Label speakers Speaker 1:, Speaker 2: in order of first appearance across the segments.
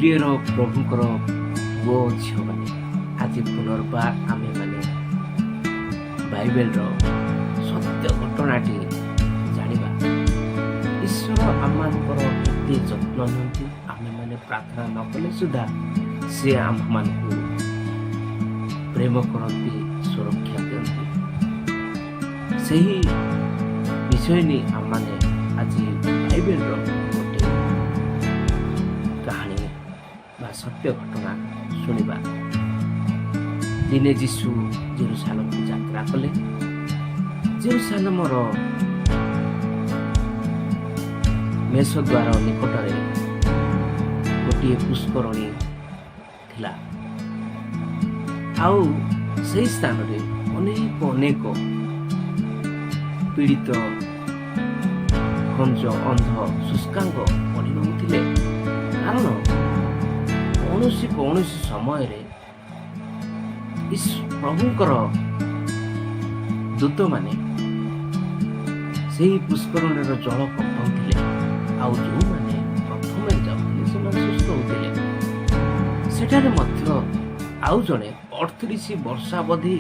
Speaker 1: ପ୍ରିୟର ପ୍ରଭୁଙ୍କର ପୁଅ ଝିଅମାନେ ଆଜି ପୁନର୍ବାର ଆମେମାନେ ବାଇବେଲର ସତ୍ୟ ଘଟଣାଟି ଜାଣିବା। ଈଶ୍ୱର ଆମମାନଙ୍କର କେତେ ଯତ୍ନ ନିଅନ୍ତି। ଆମେମାନେ ପ୍ରାର୍ଥନା ନ କଲେ ସୁଦ୍ଧା ସେ ଆମମାନଙ୍କୁ ପ୍ରେମ କରନ୍ତି, ସୁରକ୍ଷା ଦିଅନ୍ତି। ସେହି ବିଷୟ ନେଇ ଆମମାନେ ଆଜି ବାଇବେଲର ଗୋଟେ କାହାଣୀ ବା ସତ୍ୟ ଘଟଣା ଶୁଣିବା। ଦିନେ ଯୀଶୁ ଜେରୁସାଲେମକୁ ଯାତ୍ରା କଲେ। ଜେରୁସାଲେମର ମେଷ ଦ୍ୱାର ନିକଟରେ ଗୋଟିଏ ପୁଷ୍କରଣୀ ଥିଲା। ଆଉ ସେହି ସ୍ଥାନରେ ଅନେକ ପୀଡ଼ିତ, ଖଞ୍ଜ, ଅନ୍ଧ, ଶୁଷ୍କାଙ୍ଗ ପଡ଼ି ରହୁଥିଲେ। କାରଣ କୌଣସି ସମୟରେ ପ୍ରଭୁଙ୍କର ଦୂତମାନେ ସେହି ପୁଷ୍କରଣୀର ଜଳ ପକାଉଥିଲେ। ଆଉ ଯେଉଁମାନେ ପ୍ରଥମେ ଯାଉଥିଲେ ସେମାନେ ସୁସ୍ଥ ହେଉଥିଲେ। ସେଠାରେ ମଧ୍ୟ ଆଉ ଜଣେ 38 ବର୍ଷାବଧି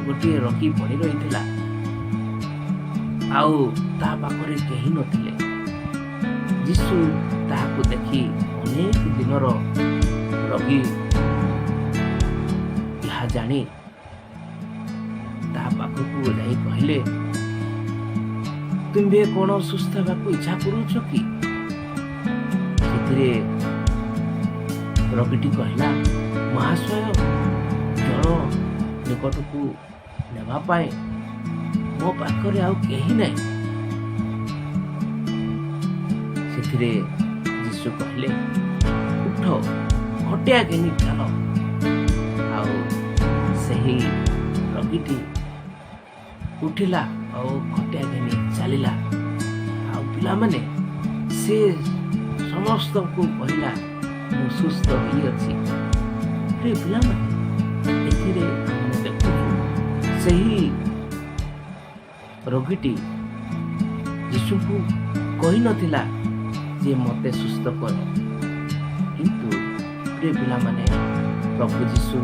Speaker 1: ଗୋଟିଏ ରୋଗୀ ପଡ଼ି ରହିଥିଲା। ଆଉ ତା ପାଖରେ କେହି ନଥିଲେ। ଯୀଶୁ ତାହାକୁ ଦେଖି ଅନେକ ଦିନର ରୋଗୀ ଏହା ଜାଣି ତା ପାଖକୁ ଯାଇ କହିଲେ, ତୁମ୍ଭେ କ'ଣ ସୁସ୍ଥ ହେବାକୁ ଇଚ୍ଛା କରୁଛ କି? ସେଥିରେ ରୋଗୀଟି କହିଲା, ମହାଶୟ, ଜଳ ନିକଟକୁ ନେବା ପାଇଁ ମୋ ପାଖରେ ଆଉ କେହି ନାହିଁ। ସେଥିରେ ଯୀଶୁ କହିଲେ, ଉଠ, ଖଟିଆ ଘେନି ଚାଲ। ଆଉ ସେହି ରୋଗୀଟି ଉଠିଲା ଆଉ ଖଟିଆ ଘେନି ଚାଲିଲା। ଆଉ ପିଲାମାନେ ସେ ସମସ୍ତଙ୍କୁ କହିଲା, ମୁଁ ସୁସ୍ଥ ହୋଇଅଛି। ପିଲାମାନେ ଏଥିରେ ଆମେ ଦେଖୁଛୁ ସେହି ରୋଗୀଟି ଯୀଶୁଙ୍କୁ କହିନଥିଲା ଯେ ମୋତେ ସୁସ୍ଥ କର। କିନ୍ତୁ ପ୍ରିୟ ପିଲାମାନେ, ପ୍ରଭୁ ଯୀଶୁ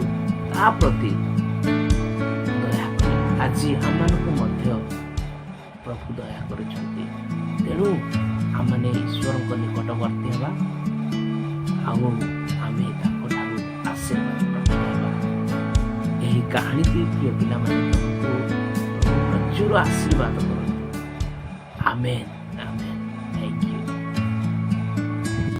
Speaker 1: ତା ପ୍ରତି ଦୟା କଲେ। ଆଜି ଆମମାନଙ୍କୁ ମଧ୍ୟ ପ୍ରଭୁ ଦୟା କରୁଛନ୍ତି। ତେଣୁ ଆମମାନେ ଈଶ୍ୱରଙ୍କ ନିକଟବର୍ତ୍ତୀ ହେବା ଆଉ ଆମେ ତାଙ୍କଠାରୁ ଆଶୀର୍ବାଦ ପ୍ରାପ୍ତ ହେବା। ଏହି କାହାଣୀଟି ପ୍ରିୟ ପିଲାମାନେ ପ୍ରଭୁ ପ୍ରଚୁର ଆଶୀର୍ବାଦ କରନ୍ତୁ। ଆମେନ୍।